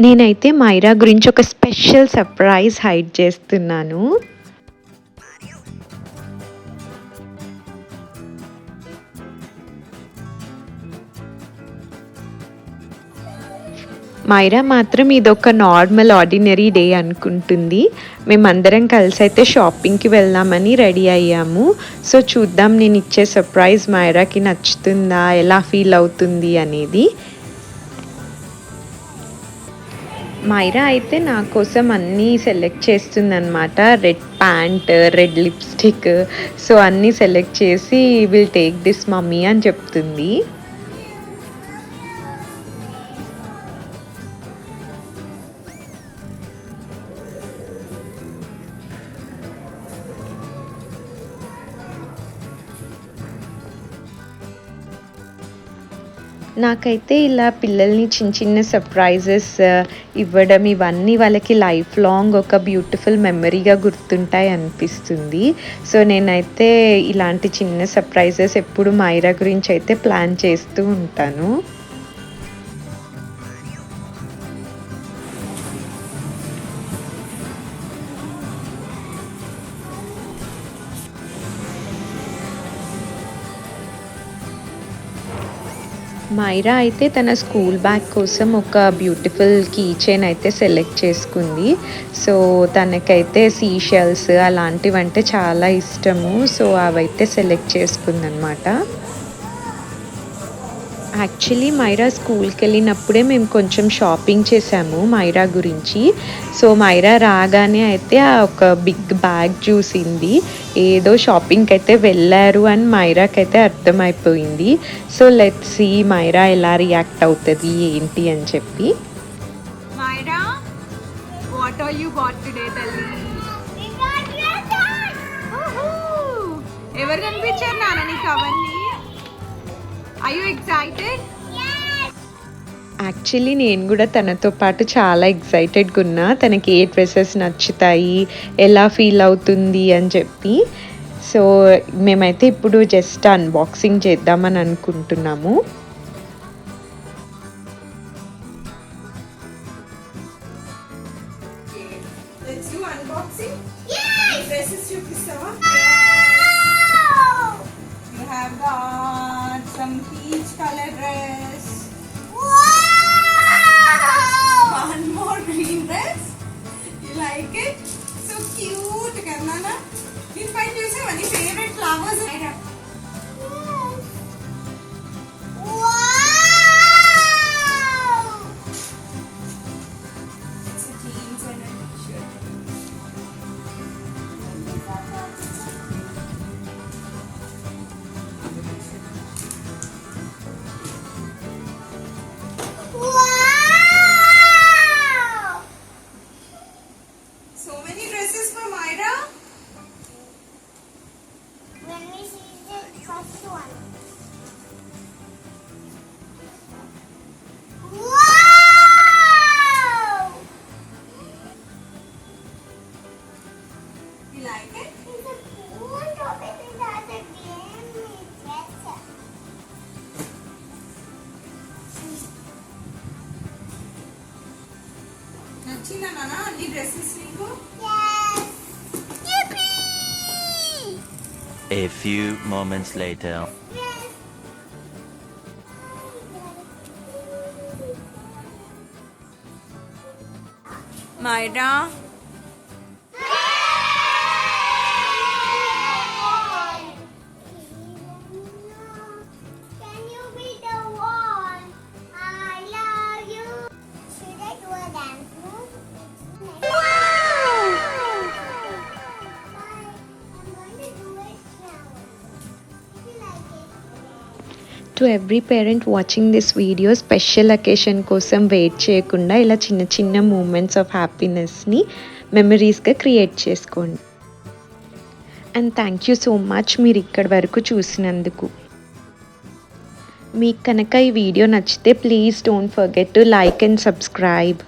నేనైతే మైరా గురించి ఒక స్పెషల్ సర్ప్రైజ్ హైడ్ చేస్తున్నాను. మైరా మాత్రం ఇదొక నార్మల్ ఆర్డినరీ డే అనుకుంటుంది. మేమందరం కలిసి అయితే షాపింగ్కి వెళ్దామని రెడీ అయ్యాము. సో చూద్దాం నేను ఇచ్చే సర్ప్రైజ్ మైరాకి నచ్చుతుందా, ఎలా ఫీల్ అవుతుంది అనేది. మైరా అయితే నా కోసం అన్నీ సెలెక్ట్ చేస్తుందన్నమాట. Red pant, red lipstick, so అన్నీ సెలెక్ట్ చేసి విల్ టేక్ దిస్ మమ్మీ అని చెప్తుంది. నాకైతే ఇలా పిల్లల్ని చిన్న చిన్న సర్ప్రైజెస్ ఇవ్వడం ఇవన్నీ వాళ్ళకి లైఫ్ లాంగ్ ఒక బ్యూటిఫుల్ మెమరీగా గుర్తుంటాయి అనిపిస్తుంది. సో నేనైతే ఇలాంటి చిన్న సర్ప్రైజెస్ ఎప్పుడు మైరా గురించి అయితే ప్లాన్ చేస్తూ ఉంటాను. మైరా అయితే తన స్కూల్ బ్యాగ్ కోసం ఒక బ్యూటిఫుల్ కీ చైన్ అయితే సెలెక్ట్ చేసుకుంది. సో తనకైతే సీ షెల్స్ అలాంటివంటే చాలా ఇష్టము. సో అవైతే సెలెక్ట్ చేసుకుందనమాట. యాక్చువల్లీ మైరా స్కూల్కి వెళ్ళినప్పుడే మేము కొంచెం షాపింగ్ చేసాము మైరా గురించి. సో మైరా రాగానే అయితే ఒక బిగ్ బ్యాగ్ చూసింది. ఏదో షాపింగ్కి అయితే వెళ్ళారు అని మైరాకి అయితే అర్థమైపోయింది. సో లెట్స్ సీ మైరా ఎలా రియాక్ట్ అవుతుంది ఏంటి అని చెప్పి. Myra, what are you bought today తల్లి? ఎవరు కనిపించారు నాన్న నీకు అవన్నీ? Are you excited? యాక్చువల్లీ నేను కూడా తనతో పాటు చాలా ఎక్సైటెడ్గా ఉన్నా, తనకి ఏ డ్రెస్సెస్ నచ్చుతాయి, ఎలా ఫీల్ అవుతుంది అని చెప్పి. సో మేమైతే ఇప్పుడు జస్ట్ అన్బాక్సింగ్ చేద్దామని అనుకుంటున్నాము. Let's do unboxing. Dresses చూపిస్తావా? You have got some peach color dress. One more green dress. You like it? So cute, Karnana. You find yourself any favorite flowers? It's a jeans and a t-shirt. So many dresses for Myra. When we see the first one. Wow! You like it? It's a cool topic in the other game. Yes. నచ్చిందా నాన్న అన్ని dresses నీకు? Yes. Yippee! A few moments later. Yes. Myra. Can you be the one? I love you. Should I do a dance move? Wow! I'm going to do it now. If you like it. To every parent watching this video, special occasion కోసం wait చేయకుండా ఇలా చిన్న చిన్న moments of హ్యాపీనెస్ని మెమరీస్గా create చేసుకోండి. And thank you so much మీరు ఇక్కడి వరకు చూసినందుకు. మీకు కనుక ఈ వీడియో నచ్చితే please don't forget to like and subscribe.